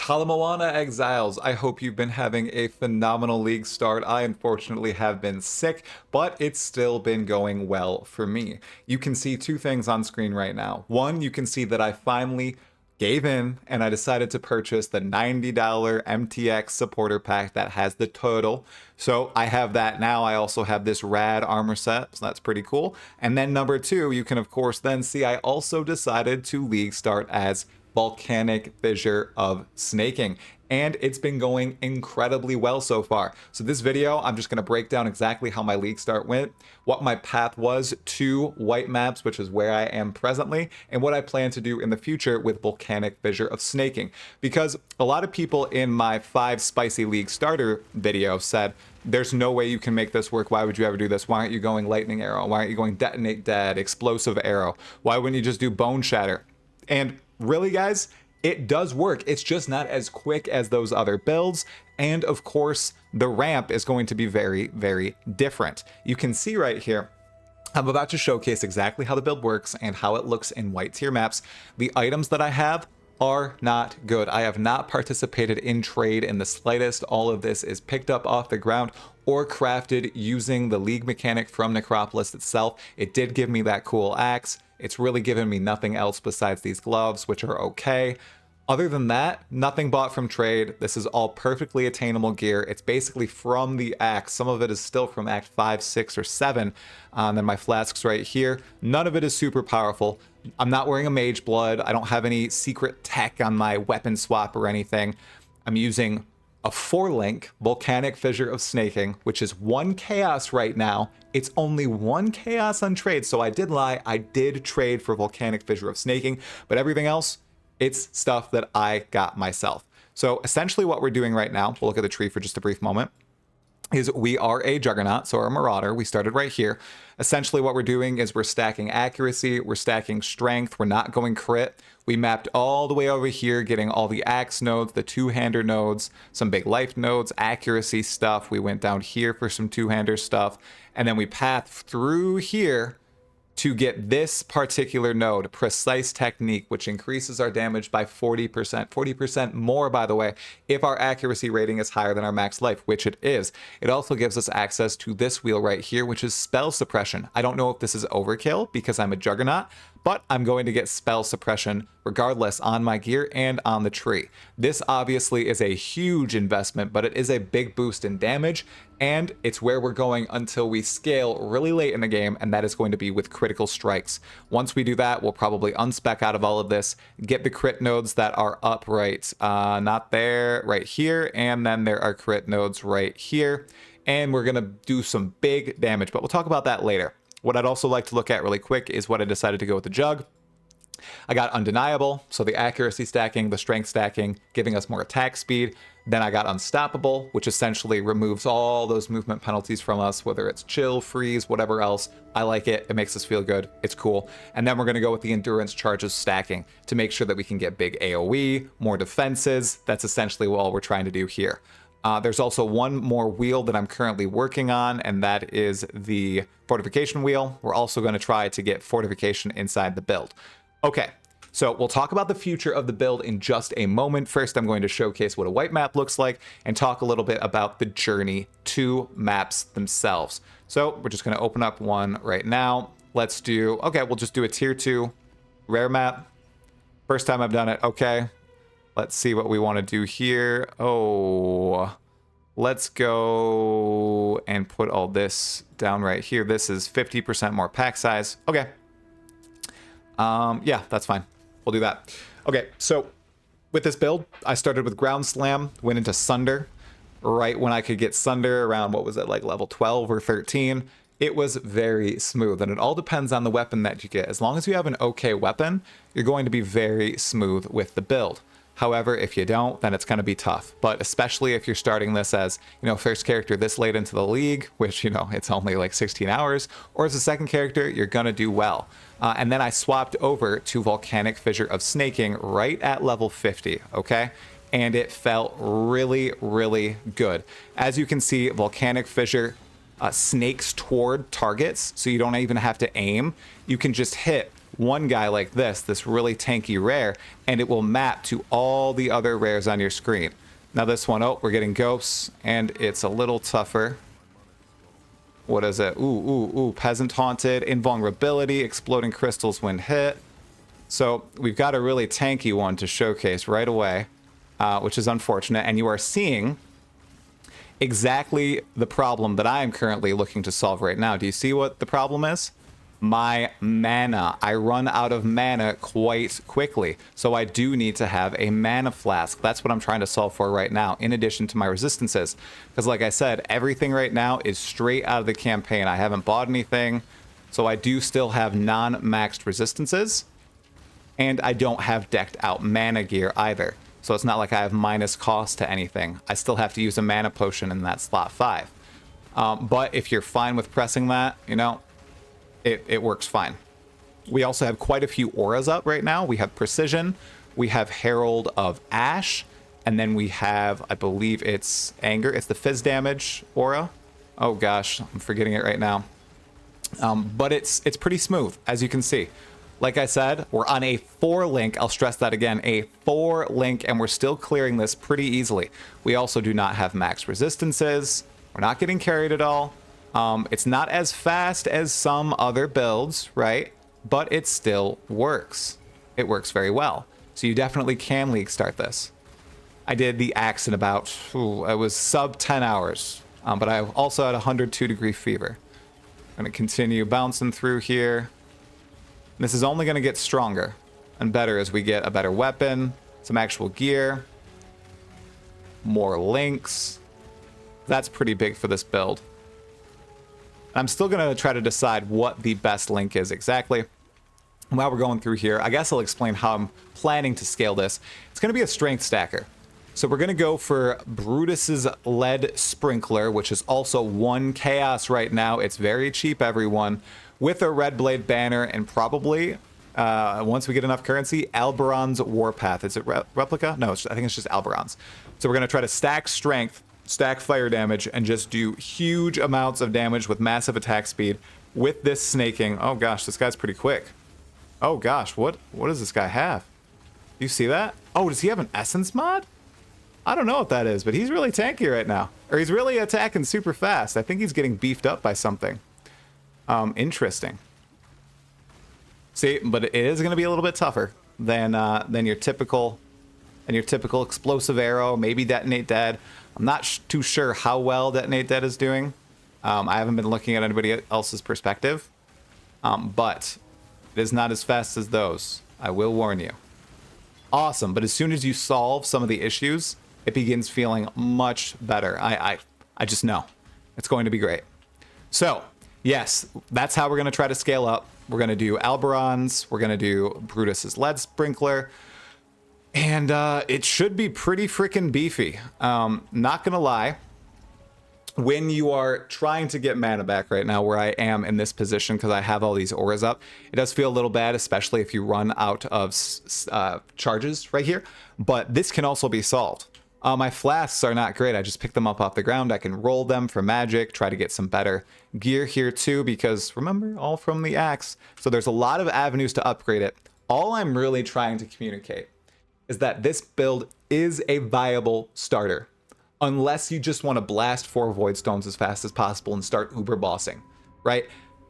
Talamoana Exiles, I hope you've been having a phenomenal league start. I unfortunately have been sick, but it's still been going well for me. You can see two things on screen right now. One, you can see that I finally gave in and I decided to purchase the $90 MTX supporter pack that has the turtle. So I have that now. I also have this rad armor set, so that's pretty cool. And then number two, you can of course then see I also decided to league start as Volcanic Fissure of Snaking, and it's been going incredibly well so far. So this video, I'm just going to break down exactly how my league start went, what my path was to white maps, which is where I am presently, and what I plan to do in the future with Volcanic Fissure of Snaking. Because a lot of people in my 5 spicy league starter video said, there's no way you can make this work. Why would you ever do this? Why aren't you going lightning arrow? Why aren't you going detonate dead, explosive arrow? Why wouldn't you just do bone shatter? And really, guys, it does work. It's just not as quick as those other builds. And of course, the ramp is going to be very, very different. You can see right here, I'm about to showcase exactly how the build works and how it looks in white tier maps. The items that I have are not good. I have not participated in trade in the slightest. All of this is picked up off the ground or crafted using the league mechanic from Necropolis itself. It did give me that cool axe. It's really given me nothing else besides these gloves, which are okay. Other than that, nothing bought from trade. This is all perfectly attainable gear. It's basically from the axe. Some of it is still from Act 5, 6, or 7. And then my flasks right here. None of it is super powerful. I'm not wearing a mage blood. I don't have any secret tech on my weapon swap or anything. I'm using a 4-link Volcanic Fissure of Snaking, which is 1 chaos right now. It's only 1 chaos on trade, so I did lie. I did trade for Volcanic Fissure of Snaking, but everything else, it's stuff that I got myself. So essentially what we're doing right now, we'll look at the tree for just a brief moment, is we are a Juggernaut, so we're a Marauder. We started right here. Essentially what we're doing is we're stacking accuracy, we're stacking strength, we're not going crit. We mapped all the way over here, getting all the axe nodes, the two-hander nodes, some big life nodes, accuracy stuff. We went down here for some two-hander stuff, and then we pathed through here to get this particular node, Precise Technique, which increases our damage by 40%. 40% more, by the way, if our accuracy rating is higher than our max life, which it is. It also gives us access to this wheel right here, which is Spell Suppression. I don't know if this is overkill because I'm a Juggernaut, but I'm going to get Spell Suppression regardless on my gear and on the tree. This obviously is a huge investment, but it is a big boost in damage, and it's where we're going until we scale really late in the game, and that is going to be with critical strikes. Once we do that, we'll probably unspec out of all of this, get the crit nodes that are up not there, right here, and then there are crit nodes right here, and we're gonna do some big damage, but we'll talk about that later. What I'd also like to look at really quick is what I decided to go with the Jug. I got Undeniable, so the accuracy stacking, the strength stacking, giving us more attack speed. Then I got Unstoppable, which essentially removes all those movement penalties from us, whether it's chill, freeze, whatever else. I like it. It makes us feel good. It's cool. And then we're going to go with the Endurance Charges stacking to make sure that we can get big AoE, more defenses. That's essentially all we're trying to do here. There's also one more wheel that I'm currently working on, and that is the Fortification wheel. We're also going to try to get Fortification inside the build. Okay, so we'll talk about the future of the build in just a moment. First, I'm going to showcase what a white map looks like and talk a little bit about the journey to maps themselves. So we're just going to open up one right now. Let's do, okay, we'll just do a tier 2 rare map. First time I've done it. Okay. Let's see what we want to do here. Oh, let's go and put all this down right here. This is 50% more pack size. Okay. Yeah, that's fine. We'll do that. Okay, so with this build, I started with Ground Slam, went into Sunder. Right when I could get Sunder around, what was it, like level 12 or 13. It was very smooth, and it all depends on the weapon that you get. As long as you have an okay weapon, you're going to be very smooth with the build. However, if you don't, then it's going to be tough. But especially if you're starting this as, first character this late into the league, which, it's only like 16 hours, or as a second character, you're going to do well. And then I swapped over to Volcanic Fissure of Snaking right at level 50, okay? And it felt really, really good. As you can see, Volcanic Fissure snakes toward targets, so you don't even have to aim. You can just hit one guy like this really tanky rare, and it will map to all the other rares on your screen. Now this one, oh, we're getting ghosts, and it's a little tougher. What is it? Ooh, Peasant Haunted, Invulnerability, Exploding Crystals when hit. So we've got a really tanky one to showcase right away, which is unfortunate. And you are seeing exactly the problem that I am currently looking to solve right now. Do you see what the problem is? My mana. I run out of mana quite quickly, so I do need to have a mana flask. That's what I'm trying to solve for right now, in addition to my resistances. Because like I said, everything right now is straight out of the campaign. I haven't bought anything, so I do still have non-maxed resistances, and I don't have decked out mana gear either. So it's not like I have minus cost to anything. I still have to use a mana potion in that slot 5. But if you're fine with pressing that, you know, it works fine. We also have quite a few auras up right now. We have Precision, we have Herald of Ash, and then we have, I believe it's Anger. It's the Fizz damage aura. Oh gosh, I'm forgetting it right now. But it's pretty smooth, as you can see. Like I said, we're on a 4-link. I'll stress that again, a 4-link, and we're still clearing this pretty easily. We also do not have max resistances. We're not getting carried at all. It's not as fast as some other builds, right? But it still works. It works very well. So you definitely can league start this. I did the axe in about, it was sub 10 hours. But I also had 102-degree fever. I'm going to continue bouncing through here. This is only going to get stronger and better as we get a better weapon, some actual gear, more links. That's pretty big for this build. I'm still going to try to decide what the best link is exactly. While we're going through here, I guess I'll explain how I'm planning to scale this. It's going to be a strength stacker. So we're going to go for Brutus's Lead Sprinkler, which is also 1 chaos right now. It's very cheap, everyone. With a Red Blade banner and probably, once we get enough currency, Alberon's Warpath. Is it Replica? No, I think it's just Alberon's. So we're going to try to stack strength, stack fire damage, and just do huge amounts of damage with massive attack speed with this snaking. Oh gosh, this guy's pretty quick. Oh gosh, what does this guy have? Do you see that? Oh, does he have an essence mod? I don't know what that is, but he's really tanky right now. Or he's really attacking super fast. I think he's getting beefed up by something. Interesting. See, but it is going to be a little bit tougher than your typical explosive arrow, maybe Detonate Dead. I'm not too sure how well Detonate Dead is doing. I haven't been looking at anybody else's perspective, but it is not as fast as those. I will warn you. Awesome, but as soon as you solve some of the issues, it begins feeling much better. I just know it's going to be great. So yes, that's how we're going to try to scale up. We're going to do Alberon's, we're going to do Brutus's Lead Sprinkler, and it should be pretty freaking beefy. Not going to lie, when you are trying to get mana back right now, where I am in this position because I have all these auras up, it does feel a little bad, especially if you run out of charges right here, but this can also be solved. My flasks are not great. I just picked them up off the ground. I can roll them for magic, try to get some better gear here too, because remember, all from the axe. So there's a lot of avenues to upgrade it. All I'm really trying to communicate is that this build is a viable starter, unless you just want to blast 4 Void Stones as fast as possible and start uber bossing, right?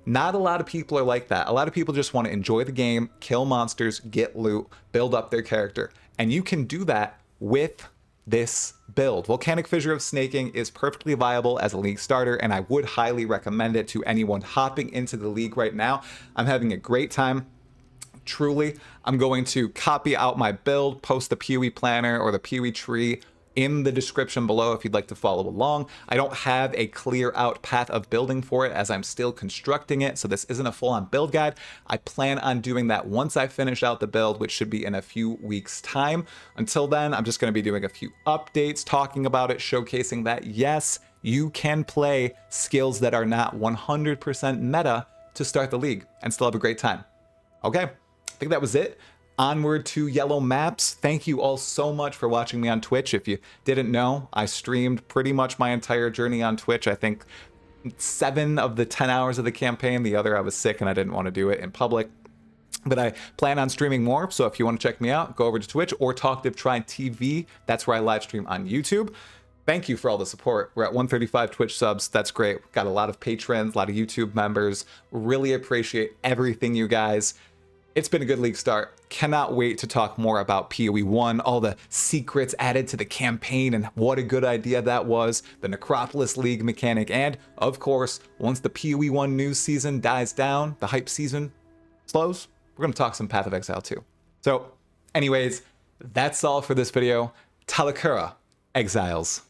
Not a lot of people are like that. A lot of people just want to enjoy the game, kill monsters, get loot, build up their character. And you can do that with this build. Volcanic Fissure of Snaking is perfectly viable as a league starter, and I would highly recommend it to anyone hopping into the league right now. I'm having a great time. Truly, I'm going to copy out my build, post the PoE planner or the PoE tree in the description below if you'd like to follow along. I don't have a clear out path of building for it as I'm still constructing it, so this isn't a full-on build guide. I plan on doing that once I finish out the build, which should be in a few weeks' time. Until then, I'm just going to be doing a few updates, talking about it, showcasing that yes, you can play skills that are not 100% meta to start the league and still have a great time. Okay, I think that was it. Onward to yellow maps. Thank you all so much for watching me on Twitch. If you didn't know, I streamed pretty much my entire journey on Twitch. I think 7 of the 10 hours of the campaign. The other, I was sick and I didn't want to do it in public. But I plan on streaming more, so if you want to check me out, go over to Twitch or Talkative TV. That's where I live stream on YouTube. Thank you for all the support. We're at 135 Twitch subs. That's great. Got a lot of patrons, a lot of YouTube members. Really appreciate everything, you guys. It's been a good league start. Cannot wait to talk more about PoE 1, all the secrets added to the campaign, and what a good idea that was, the Necropolis League mechanic, and, of course, once the PoE 1 news season dies down, the hype season slows, we're going to talk some Path of Exile too. So, anyways, that's all for this video. Talakura, Exiles.